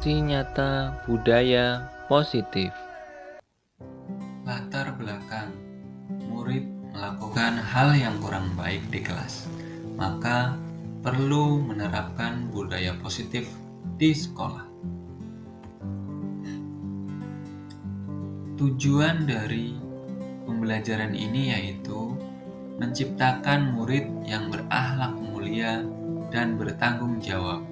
Aksi nyata budaya positif. Latar belakang murid melakukan hal yang kurang baik di kelas, maka perlu menerapkan budaya positif di sekolah. Tujuan dari pembelajaran ini yaitu menciptakan murid yang berakhlak mulia dan bertanggung jawab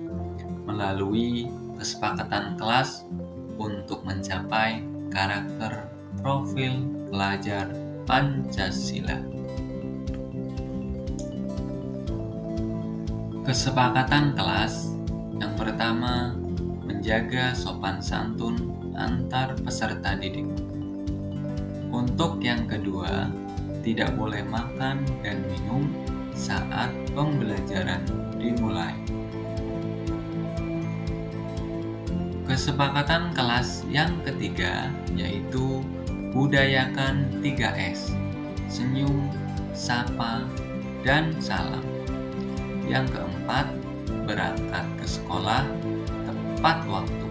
melalui kesepakatan kelas untuk mencapai karakter profil pelajar Pancasila. Kesepakatan kelas yang pertama, menjaga sopan santun antar peserta didik. Untuk yang kedua, tidak boleh makan dan minum saat pembelajaran dimulai. Kesepakatan kelas yang ketiga yaitu budayakan 3S, senyum, sapa, dan salam. Yang keempat, berangkat ke sekolah tepat waktu.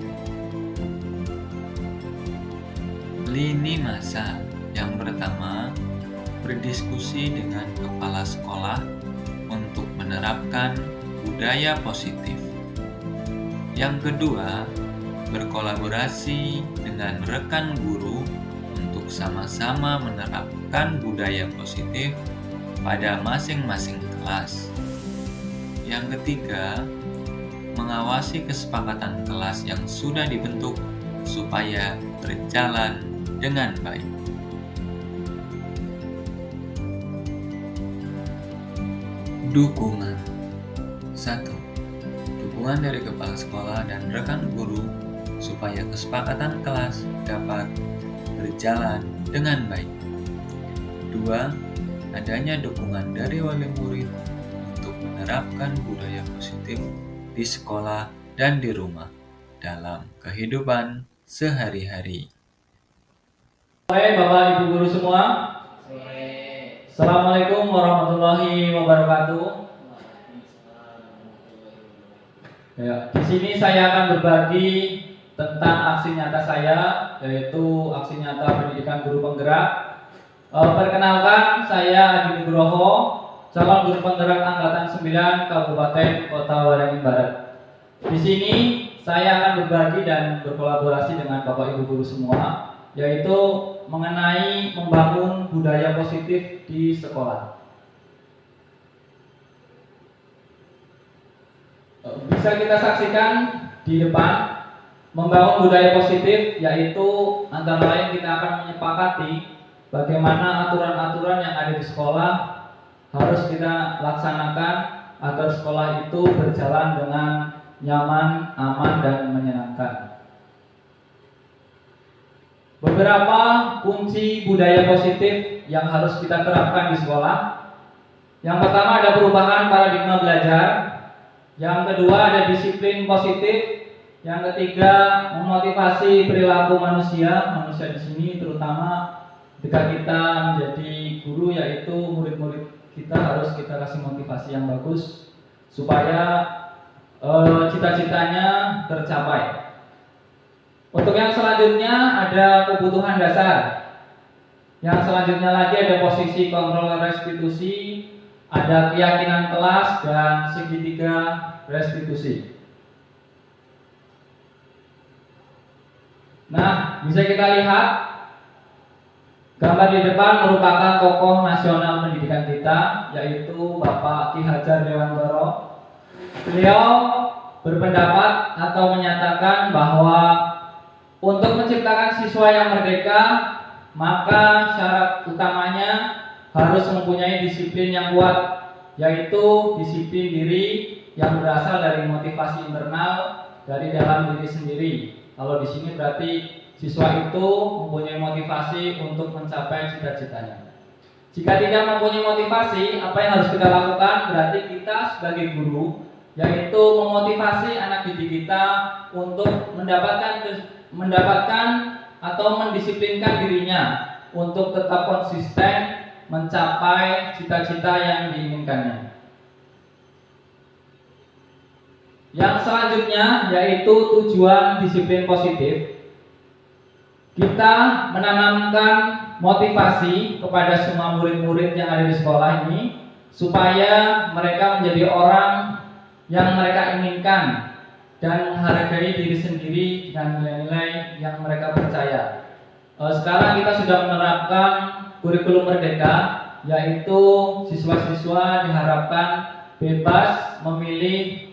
Lini masa yang pertama, berdiskusi dengan kepala sekolah untuk menerapkan budaya positif. Yang kedua, berkolaborasi dengan rekan guru untuk sama-sama menerapkan budaya positif pada masing-masing kelas. Yang ketiga, mengawasi kesepakatan kelas yang sudah dibentuk supaya berjalan dengan baik. Dukungan 1. Dukungan dari kepala sekolah dan rekan guru supaya kesepakatan kelas dapat berjalan dengan baik. 2. Adanya dukungan dari wali murid untuk menerapkan budaya positif di sekolah dan di rumah dalam kehidupan sehari-hari. Sore Bapak Ibu Guru semua. Assalamualaikum warahmatullahi wabarakatuh. Ya, di sini saya akan berbagi tentang aksi nyata saya, yaitu aksi nyata pendidikan guru penggerak. Perkenalkan, saya Adi Nugroho, calon guru penggerak angkatan 9 Kabupaten Kota Waringin Barat. Di sini saya akan berbagi dan berkolaborasi dengan Bapak Ibu guru semua, yaitu mengenai membangun budaya positif di sekolah. Bisa kita saksikan di depan. Membangun budaya positif yaitu antara lain kita akan menyepakati bagaimana aturan-aturan yang ada di sekolah harus kita laksanakan agar sekolah itu berjalan dengan nyaman, aman, dan menyenangkan. Beberapa kunci budaya positif yang harus kita terapkan di sekolah. Yang pertama ada perubahan paradigma belajar. Yang kedua ada disiplin positif. Yang ketiga, memotivasi perilaku manusia. Manusia di sini terutama ketika kita menjadi guru, yaitu murid-murid kita harus kita kasih motivasi yang bagus supaya cita-citanya tercapai. Untuk yang selanjutnya ada kebutuhan dasar. Yang selanjutnya lagi ada posisi kontrol restitusi, ada keyakinan kelas, dan segitiga restitusi. Nah, bisa kita lihat gambar di depan merupakan tokoh nasional pendidikan kita, yaitu Bapak Ki Hajar Dewantoro. Beliau berpendapat atau menyatakan bahwa untuk menciptakan siswa yang merdeka, maka syarat utamanya harus mempunyai disiplin yang kuat, yaitu disiplin diri yang berasal dari motivasi internal dari dalam diri sendiri. Kalau di sini berarti siswa itu mempunyai motivasi untuk mencapai cita-citanya. Jika tidak mempunyai motivasi, apa yang harus kita lakukan? Berarti kita sebagai guru, yaitu memotivasi anak didik kita untuk mendapatkan atau mendisiplinkan dirinya untuk tetap konsisten mencapai cita-cita yang diinginkannya. Yang selanjutnya yaitu tujuan disiplin positif. Kita menanamkan motivasi kepada semua murid-murid yang ada di sekolah ini supaya mereka menjadi orang yang mereka inginkan dan menghargai diri sendiri dengan nilai-nilai yang mereka percaya. Sekarang kita sudah menerapkan kurikulum merdeka, yaitu siswa-siswa diharapkan bebas memilih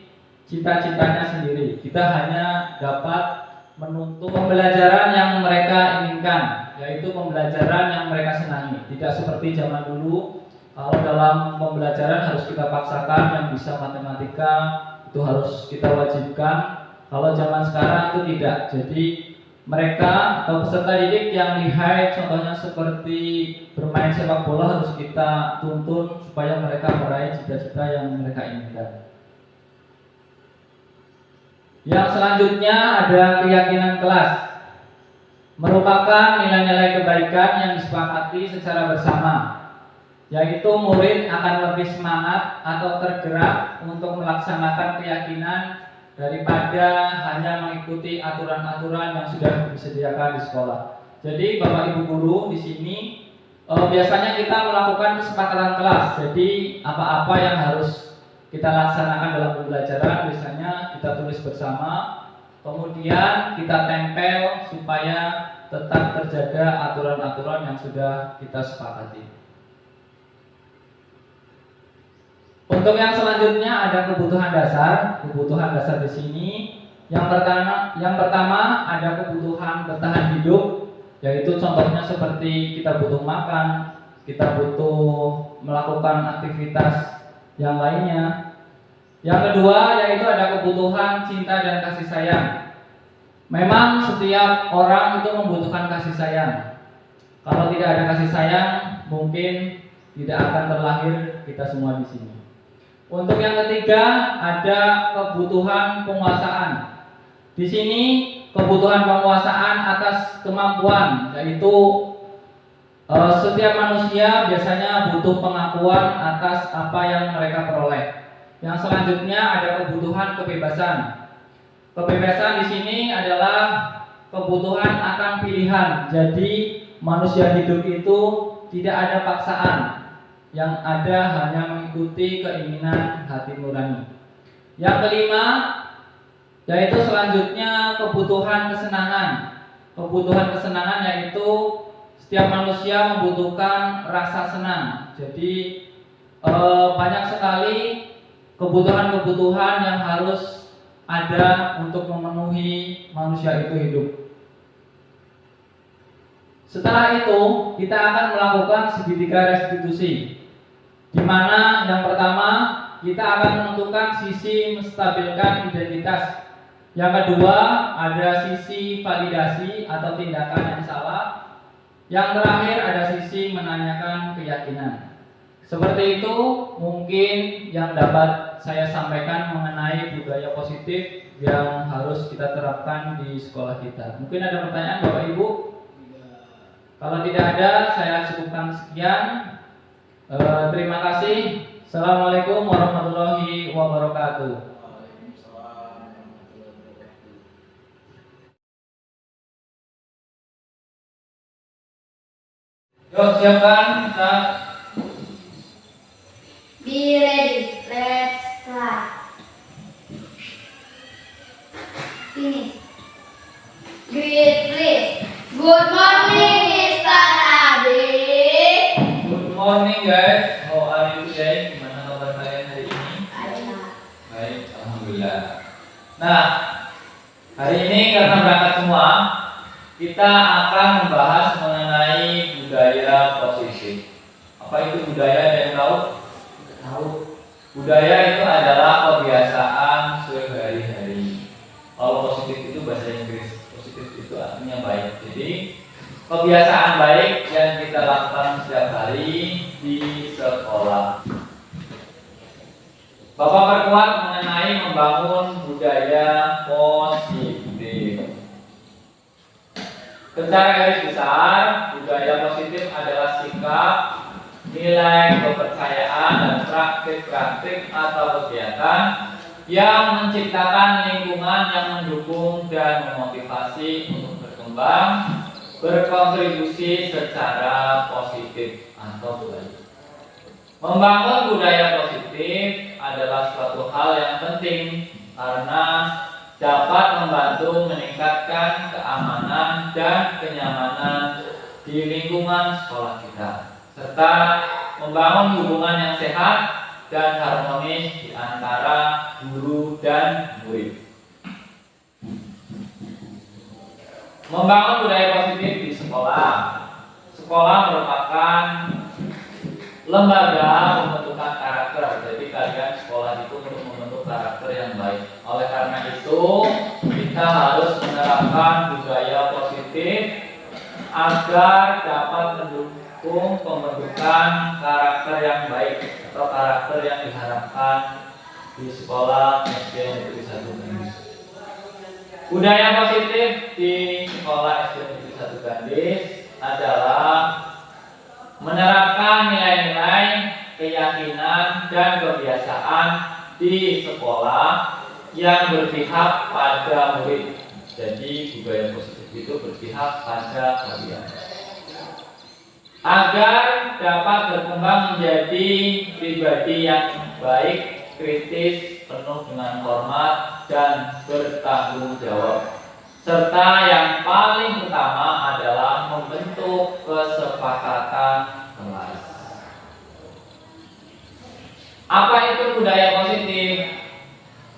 cita-citanya sendiri. Kita hanya dapat menuntut pembelajaran yang mereka inginkan, yaitu pembelajaran yang mereka senangi. Tidak seperti zaman dulu, kalau dalam pembelajaran harus kita paksakan, yang bisa matematika itu harus kita wajibkan. Kalau zaman sekarang itu tidak. Jadi mereka atau peserta didik yang lihai, contohnya seperti bermain sepak bola, harus kita tuntun supaya mereka meraih cita-cita yang mereka inginkan. Yang selanjutnya ada keyakinan kelas, merupakan nilai-nilai kebaikan yang disepakati secara bersama, yaitu murid akan lebih semangat atau tergerak untuk melaksanakan keyakinan daripada hanya mengikuti aturan-aturan yang sudah disediakan di sekolah. Jadi Bapak Ibu guru di sini biasanya kita melakukan kesepakatan kelas. Jadi apa-apa yang harus kita laksanakan dalam pembelajaran biasanya kita tulis bersama, kemudian kita tempel supaya tetap terjaga aturan-aturan yang sudah kita sepakati. Untuk yang selanjutnya ada kebutuhan dasar. Kebutuhan dasar di sini yang pertama ada kebutuhan bertahan hidup, yaitu contohnya seperti kita butuh makan, kita butuh melakukan aktivitas yang lainnya. Yang kedua yaitu ada kebutuhan cinta dan kasih sayang. Memang setiap orang itu membutuhkan kasih sayang. Kalau tidak ada kasih sayang, mungkin tidak akan terlahir kita semua di sini. Untuk yang ketiga ada kebutuhan penguasaan. Di sini kebutuhan penguasaan atas kemampuan, yaitu setiap manusia biasanya butuh pengakuan atas apa yang mereka peroleh. Yang selanjutnya ada kebutuhan kebebasan. Kebebasan di sini adalah kebutuhan akan pilihan. Jadi manusia hidup itu tidak ada paksaan, yang ada hanya mengikuti keinginan hati nurani. Yang kelima yaitu selanjutnya kebutuhan kesenangan. Kebutuhan kesenangan yaitu setiap manusia membutuhkan rasa senang. Jadi banyak sekali kebutuhan-kebutuhan yang harus ada untuk memenuhi manusia itu hidup. Setelah itu kita akan melakukan segitiga restitusi, di mana yang pertama kita akan menentukan sisi menstabilkan identitas. Yang kedua ada sisi validasi atau tindakan yang salah. Yang terakhir ada sisi menanyakan keyakinan. Seperti itu mungkin yang dapat saya sampaikan mengenai budaya positif yang harus kita terapkan di sekolah kita. Mungkin ada pertanyaan Bapak Ibu? Kalau tidak ada, saya cukupkan sekian. Terima kasih. Assalamualaikum warahmatullahi wabarakatuh. Yuk siapkan kita. Be ready. Let's start. Finish. Greet, please. Good morning, Mr. Adi. Good morning guys. How are you today? Gimana kabar kalian hari ini? Baik, alhamdulillah. Nah, hari ini karena berangkat semua, kita akan membahas mengenai budaya positif. Apa itu budaya? Ada yang tahu? Tahu. Budaya itu adalah kebiasaan sehari-hari. Kalau positif itu bahasa Inggris. Positif itu artinya baik. Jadi kebiasaan baik yang kita lakukan setiap hari di sekolah. Bapak perkuat mengenai membangun budaya positif. Secara garis besar, budaya positif adalah sikap, nilai, kepercayaan, dan praktik-praktik atau kegiatan yang menciptakan lingkungan yang mendukung dan memotivasi untuk berkembang, berkontribusi secara positif atau baik. Membangun budaya positif adalah suatu hal yang penting karena dapat membantu meningkatkan keamanan dan kenyamanan di lingkungan sekolah kita, serta membangun hubungan yang sehat dan harmonis di antara guru dan murid. Membangun budaya positif di sekolah. Sekolah merupakan lembaga pembentukan karakter. Jadi kalian sekolah itu untuk membentuk karakter yang baik. Oleh karena itu, kita harus menerapkan budaya positif agar dapat mendukung pembentukan karakter yang baik atau karakter yang diharapkan di sekolah SD Negeri 1 Gandis. Budaya positif di sekolah SD Negeri 1 Gandis adalah menerapkan nilai-nilai, keyakinan, dan kebiasaan di sekolah yang berpihak pada murid. Jadi budaya positif itu berpihak pada kalian agar dapat berkembang menjadi pribadi yang baik, kritis, penuh dengan hormat, dan bertanggung jawab. Serta yang paling utama adalah membentuk kesepakatan kelas. Apa itu budaya positif?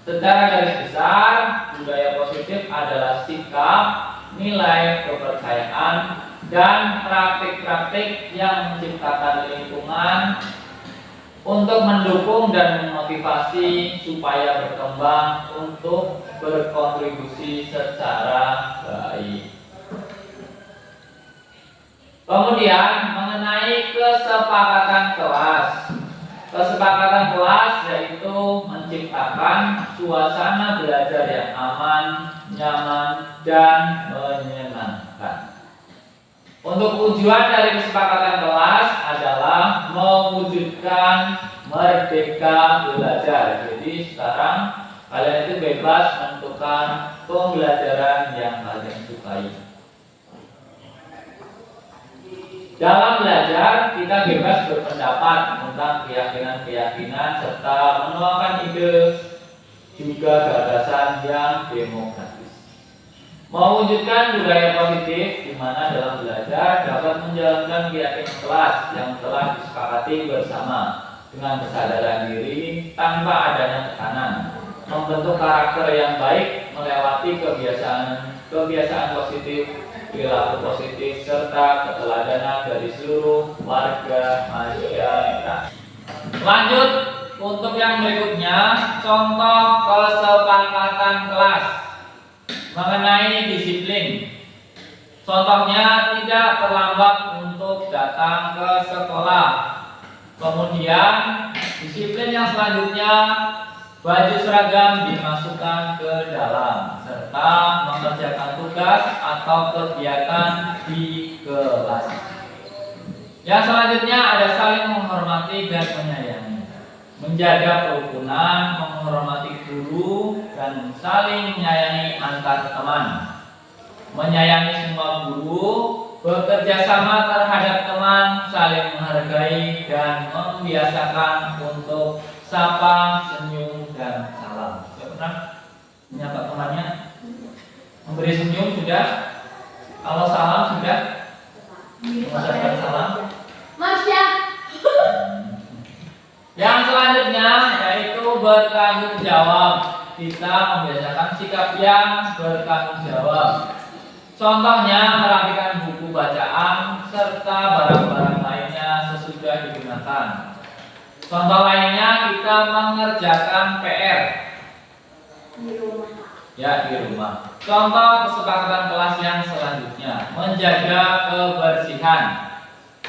Secara garis besar, budaya positif adalah sikap, nilai, kepercayaan, dan praktik-praktik yang menciptakan lingkungan untuk mendukung dan memotivasi supaya berkembang untuk berkontribusi secara baik. Kemudian mengenai kesepakatan kelas. Kesepakatan kelas yaitu menciptakan suasana belajar yang aman, nyaman, dan menyenangkan. Untuk tujuan dari kesepakatan kelas adalah mewujudkan merdeka belajar. Jadi sekarang kalian itu bebas menentukan pembelajaran yang kalian sukai. Dalam belajar, kita bebas berpendapat tentang keyakinan-keyakinan serta menuangkan ide juga gagasan yang demokratis. Mewujudkan budaya positif di mana dalam belajar dapat menjalankan keyakinan kelas yang telah disepakati bersama dengan kesadaran diri tanpa adanya tekanan. Membentuk karakter yang baik melewati kebiasaan positif, perilaku positif, serta keteladanan dari seluruh warga masyarakat. Lanjut untuk yang berikutnya, contoh kesepakatan kelas mengenai disiplin. Contohnya tidak terlambat untuk datang ke sekolah. Kemudian disiplin yang selanjutnya, baju seragam dimasukkan ke dalam serta mengerjakan tugas atau kegiatan di kelas. Yang selanjutnya ada saling menghormati dan menyayangi, menjaga kerukunan, menghormati guru, dan saling menyayangi antar teman. Menyayangi semua guru, bekerja sama terhadap teman, saling menghargai, dan membiasakan untuk sapa, senyum, dan salam. Sudah pernah menyapa temannya? Memberi senyum sudah? Kalau salam sudah? Mengucapkan salam? Masya. Yang selanjutnya yaitu bertanggung jawab. Kita membiasakan sikap yang bertanggung jawab. Contohnya merapikan buku bacaan serta barang-barang lainnya sesudah digunakan. Contoh lainnya kita mengerjakan PR Di rumah. ya di rumah. Contoh kesepakatan kelas yang selanjutnya, menjaga kebersihan.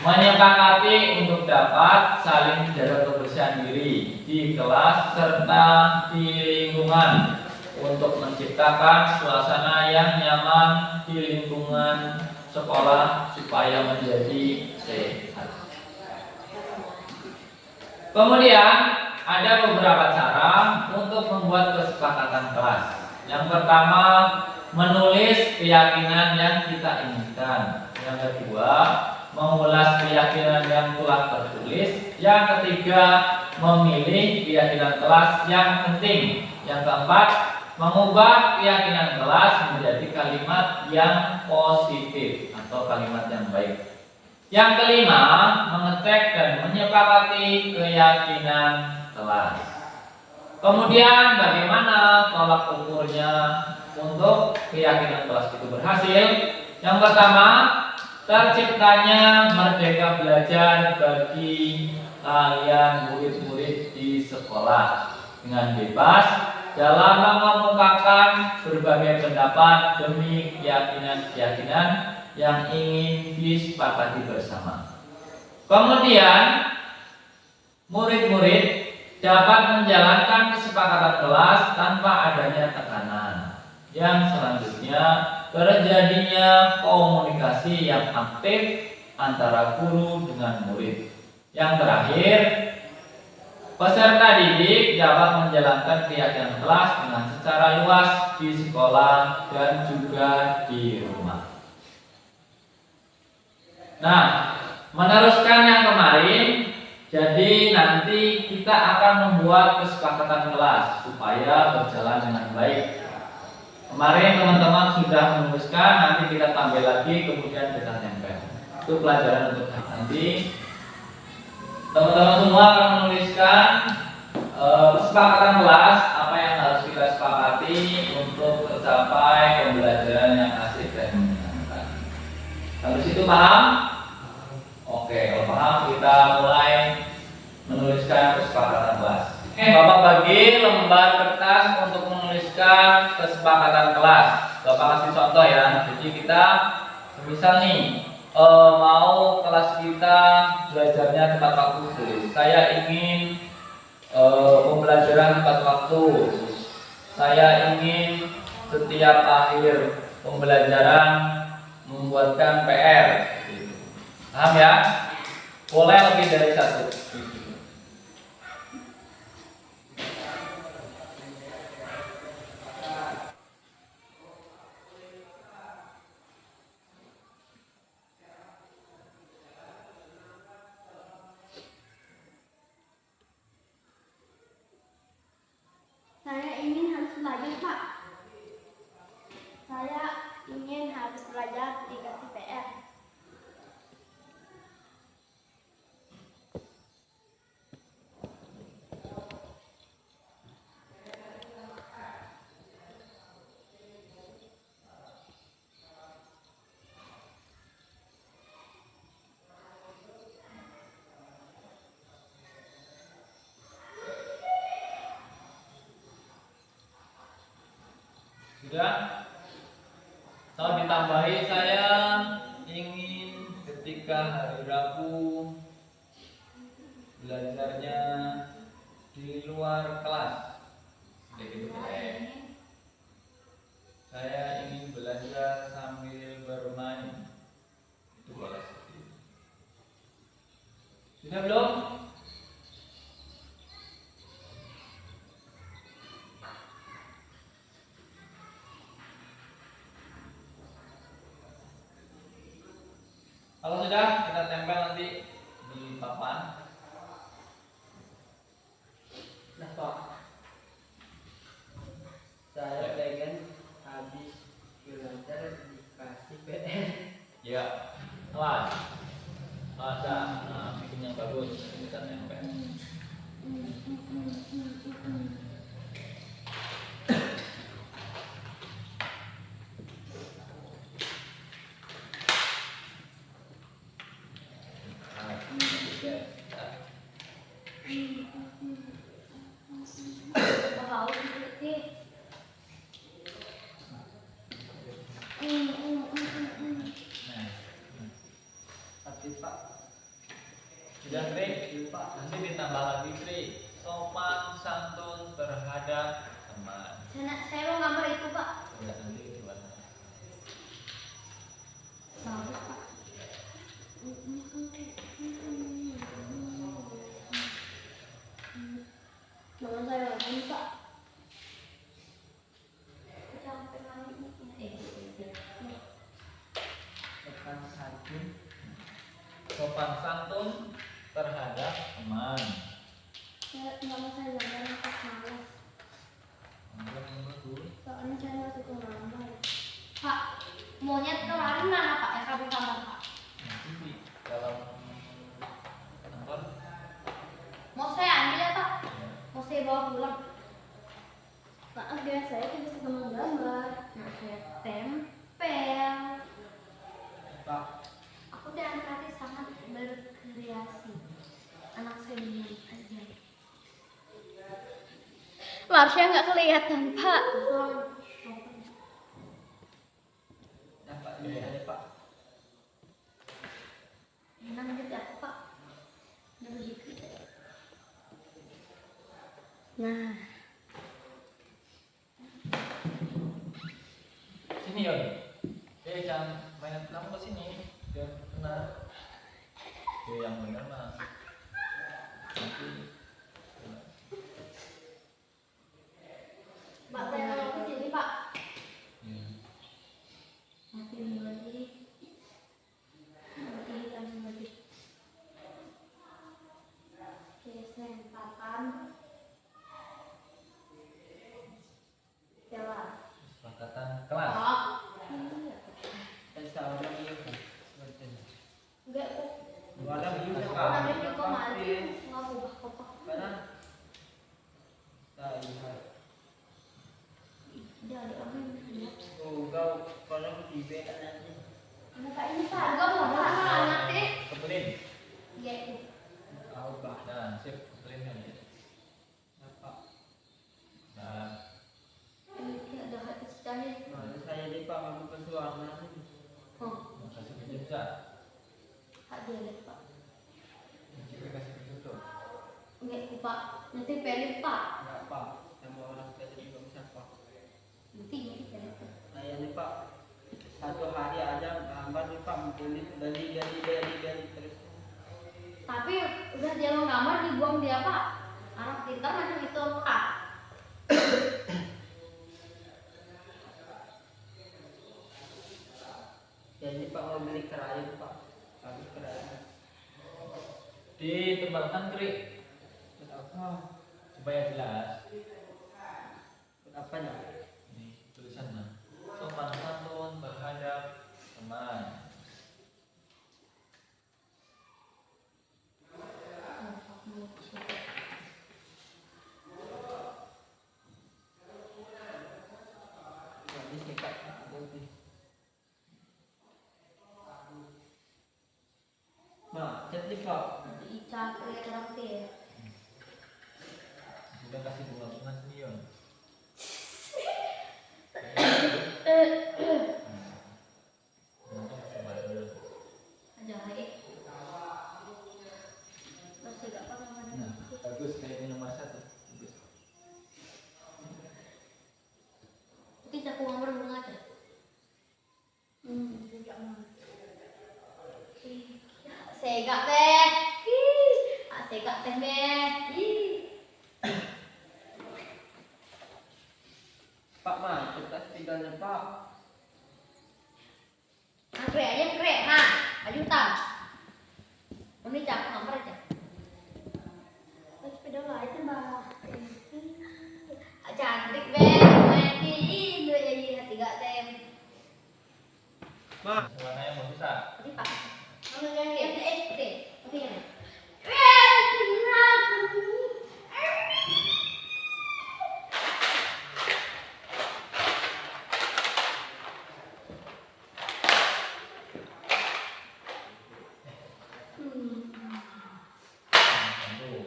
Menyepakati untuk dapat saling menjaga kebersihan diri di kelas serta di lingkungan untuk menciptakan suasana yang nyaman di lingkungan sekolah supaya menjadi sehat. Kemudian ada beberapa cara untuk membuat kesepakatan kelas. Yang pertama, menulis keyakinan yang kita inginkan. Yang kedua, mengulas keyakinan yang telah tertulis. Yang ketiga, memilih keyakinan kelas yang penting. Yang keempat, mengubah keyakinan kelas menjadi kalimat yang positif atau kalimat yang baik. Yang kelima, mengecek dan menyepakati keyakinan kelas. Kemudian bagaimana tolak ukurnya untuk keyakinan kelas itu berhasil? Yang pertama, terciptanya merdeka belajar bagi kalian murid-murid di sekolah dengan bebas dalam mengemukakan berbagai pendapat demi keyakinan-keyakinan yang ingin disepakati bersama. Kemudian murid-murid dapat menjalankan kesepakatan kelas tanpa adanya tekanan. Yang selanjutnya, terjadinya komunikasi yang aktif antara guru dengan murid. Yang terakhir, peserta didik dapat menjalankan keyakinan kelas dengan secara luas di sekolah dan juga di rumah. Nah, meneruskan yang kemarin, jadi nanti kita akan membuat kesepakatan kelas supaya berjalan dengan baik. Kemarin teman-teman sudah menuliskan, nanti kita tambah lagi, kemudian kita tempel. Itu pelajaran untuk nanti. Teman-teman semua akan menuliskan kesepakatan kelas, apa yang harus kita sepakati untuk tercapai pembelajaran yang asik dan menyenangkan. Habis itu paham? Oke, kalau paham kita mulai menuliskan kesepakatan kelas. Oke, Bapak bagi lembar kertas untuk menuliskan kesepakatan kelas. Bapak kasih contoh ya. Jadi kita misal nih mau kelas kita belajarnya tepat waktu tulis. Saya ingin pembelajaran tepat waktu. Saya ingin setiap akhir pembelajaran membuatkan PR. Paham ya? Boleh lebih dari satu. Saya ingin harus belajar, Pak. Saya ingin harus belajar dikasih PR. Sudah? Kalau ditambahi, saya ingin ketika hari Rabu belajarnya di luar kelas. Begitu boleh. Saya ingin belajar sambil bermain. Itu boleh seperti itu. Sudah belum? Kalau sudah, kita tempel nanti di papan. Nah Pak, saya pengen habis belajar dikasih PR. Ya, kelas. Ada, bikin yang bagus, kita tempel. Bapak seperti Tapi Pak, Sudah Tri? Nanti ditambah lagi Tri. Sopan santun terhadap teman. saya mau gambar itu, Pak. Udah nanti dibuat. Bagus, Pak. sopan santun terhadap teman. Nggak mau saya gambar pas malas. Soalnya saya masih gambar. Pak, monyet kemarin mana Pak yang kabur kamar Pak? Nanti di dalam kantor. Mau saya ambil ya Pak? Mau saya bawa pulang? Maaf ya, saya tidak suka menggambar. Nah, saya tempel. Pak, Aku dan anak sangat berkreasi. Anak saya begini aja. Marsha nggak kelihatan Pak. Dapat ini ada Pak. Enak gitu aku Pak. Udah begitu. Nah, sini Yon. Jangan main kamu ke sini. Biar kena. Yang benar mah. Nanti. Pak saya mau ke sini Pak. Ya. Nanti lagi. Nanti kami lagi. Oke, sempatan. Jelas. Kesepakatan kelas. Pak. Dan saya lagi ya Pak. Sebenarnya. Enggak kok. Wala biyu sa Nanti kami. di kemarin nggak ubah kok Pak. Kana? Sa iya. Jadi kami. Oh, gaw kalau TV kan nanti. Buka ini Pak. Enggak mau sama nanti. Kebelin. Iya. Tahu Pak. Nah, sip. Kebelin kan. Apa? Nah, Ini ada hati sekali. Mana saya di Pak mau ke suaranya. Oh, kasih pinjam Sa. hak dia lihat Pak. Kita kasih pinjam tuh. Enggak kok Pak. Nanti pelit Pak. Enggak Pak. Yang mau orang kita juga bisa Pak. Nanti pelit. Saya nih Pak. Satu hari aja gambar nih Pak. Dari terus. Tapi udah dia mau gambar dibuang dia Pak. Anak pintar macam itu Pak. Jadi Pak mau beli kerayon Pak. Habis kerayon. Ditembakkan kerik Buat apa? supaya jelas. Buat apanya? Ini tulisannya. Sopan santun terhadap teman. Habis nih Pak. Nah, cat nih Pak. Ica kelihatan ya. Sudah kasih bunga-bunga senior. Ada hai. Masih gak pernah mana. Nah, bagus kayak ini nomor 1. Bagus. Nanti aku gambar bunga aja. Tidak mau. Segak teh. Segak teh deh. Pak mah, kertas tinggalnya Pak. Anggrek aja anggrek. Nah, maju tam. Ini cak gambar aja. Sepeda lain Mbak. Cantik deh. Nanti ini jadi hati gak tem. Mak, Warna yang bagus Sa. Ini Pak. Oke. Oke. Tuh.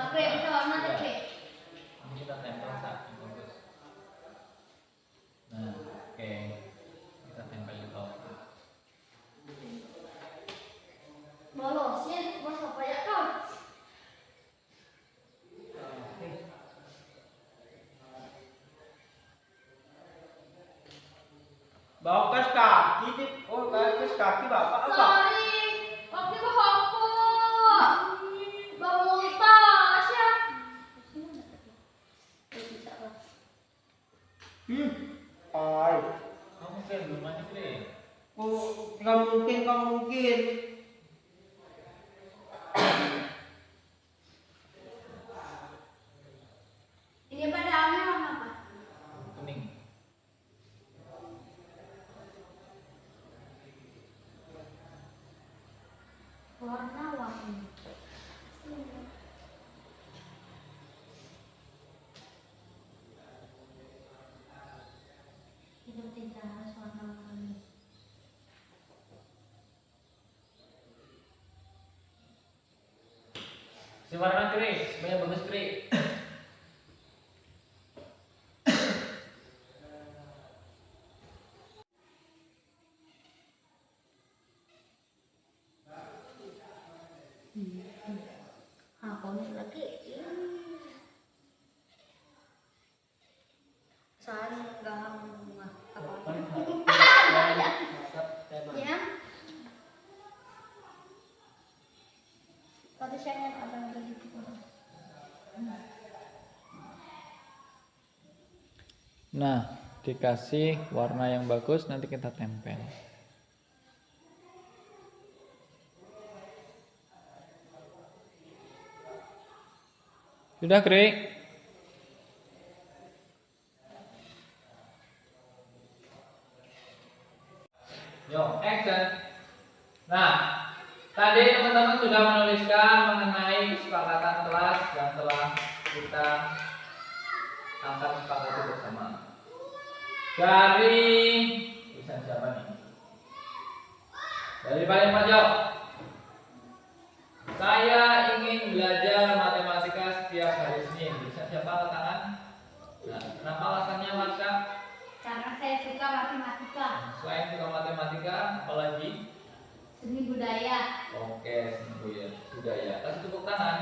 Anggrek bisa warna anggrek. Ini kita tempel Sa. Yang bagus. Nah, oke. Kita tempel di bawah. Bolosin, mau apa ya kau? bawa kas kaki nih. Oh, kas kaki Bapak apa? Sorry, waktu itu apa? Bangun tas ya. Warna-warni. Itu tidak harus warna-warni. Si warna kering, semuanya bagus kering. Apa lagi? Soalnya enggak bunga apa? Ya. Kalau saya apa yang begitu? Nah, dikasih warna yang bagus nanti kita tempel. Sudah, Kri? Yo, action. Nah, tadi teman-teman sudah menuliskan mengenai kesepakatan kelas yang telah kita akan sepakati bersama. Dari tulisan siapa nih? Dari paling pojok. Saya ingin belajar matematika setiap hari Senin. Tulisan siapa angkat tangan? Nah, kenapa alasannya Marsha? Karena saya suka matematika. Selain suka matematika, apalagi? Seni budaya. Oke, seni budaya. Kasih tepuk tangan.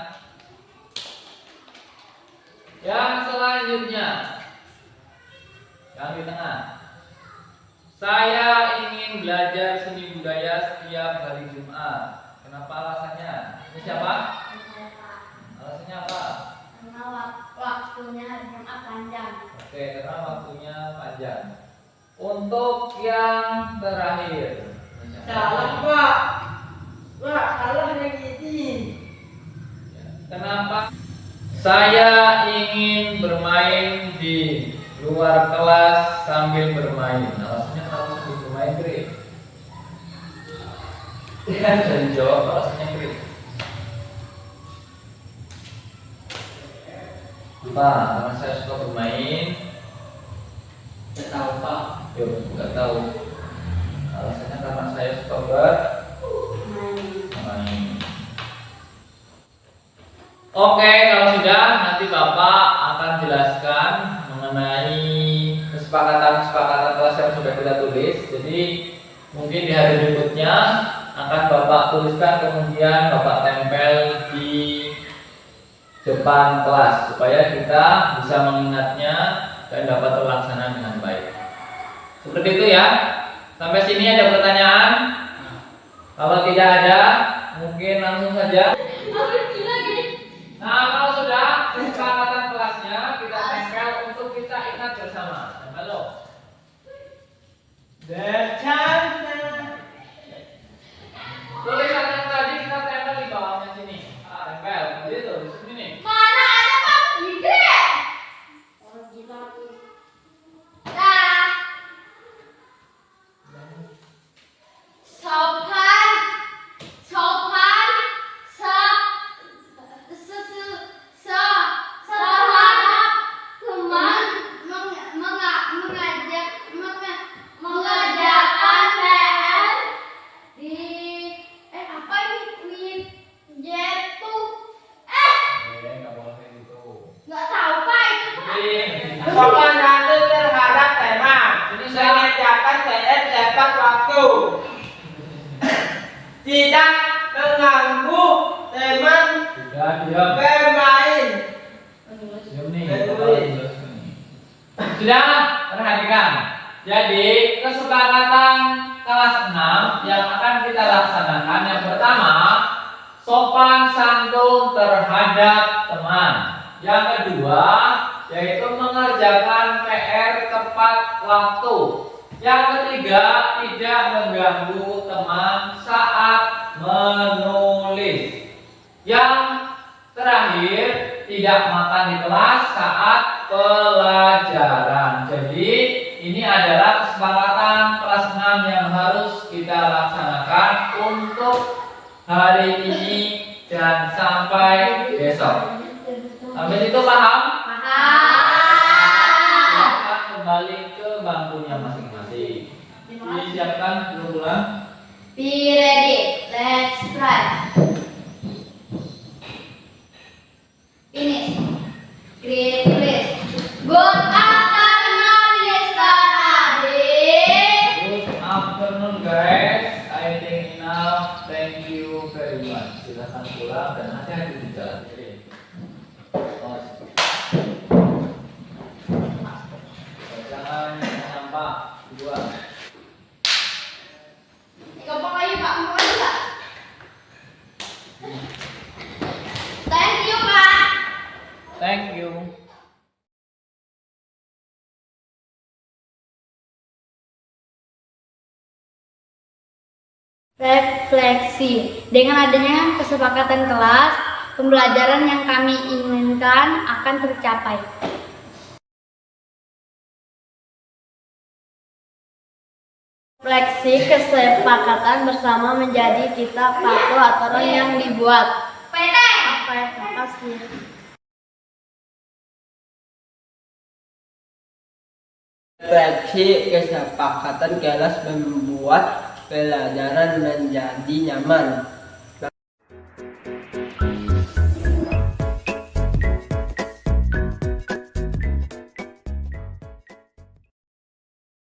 Yang selanjutnya, yang di tengah. Saya ingin belajar seni budaya setiap hari Jumat. Kenapa alasannya? Ini siapa? Alasannya apa? Karena waktunya hari Jumat panjang. Oke, karena waktunya panjang. Untuk yang terakhir. Salah Pak. Pak, salah yang ini. Kenapa? Saya ingin bermain di luar kelas sambil bermain. Alasannya kenapa sambil bermain, Kri? Ya, jadi jawab alasannya, Kri. Apa? Karena saya suka bermain. Tidak tahu Pak. Yuk, nggak tahu. Alasannya karena saya suka bermain. Oke, kalau sudah nanti Bapak akan jelaskan mengenai kesepakatan-kesepakatan kelas yang sudah kita tulis. Jadi mungkin di hari berikutnya akan Bapak tuliskan, kemudian Bapak tempel di depan kelas supaya kita bisa mengingatnya dan dapat terlaksana dengan baik. Seperti itu ya. Sampai sini ada pertanyaan? Kalau tidak ada, mungkin langsung saja. Nah, kalau sudah kesepakatan kelasnya kita tempel untuk kita ingat bersama. Halo. Bercanda. Tulisan yang tadi kita tempel di bawahnya sini. Tempel, gitu di sini nih. Mana ada Pak? Ide. Oh gila. Dah. Sopan, sopan, terhadap teman mengerjakan PR di apa ini jatuh Nggak boleh gitu. nggak tahu Pak itu Pak. Sopan santun terhadap teman. Ini saya Mengerjakan PR tepat waktu. Tidak mengganggu teman sudah diam. bermain. Diam nih. Sudah perhatikan. Jadi kesepakatan kelas 6 yang akan kita laksanakan yang pertama sopan santun terhadap teman. Yang kedua yaitu mengerjakan PR tepat waktu. Yang ketiga tidak mengganggu teman saat menulis. Yang terakhir tidak makan di kelas saat pelajaran. Jadi ini adalah kesepakatan kelas 6 yang harus kita laksanakan untuk hari ini dan sampai besok. Sampai situ paham? Silakan kembali ke bangkunya masing-masing. Disiapkan dulu. Be ready. Let's try. Finish. Great list. Good afternoon, Mr. Adi. Good afternoon guys. I think enough. Thank you very much. Silakan pulang dan hati-hati di jalan. Jangan sampah dua. Gampang aja Pak, mau aja Pak. Thank you Pak. Thank you. Refleksi. Dengan adanya kesepakatan kelas, pembelajaran yang kami inginkan akan tercapai. Refleksi kesepakatan bersama menjadi kita patuh aturan yang dibuat. Terima kasih. Refleksi kesepakatan kelas membuat pelajaran menjadi nyaman.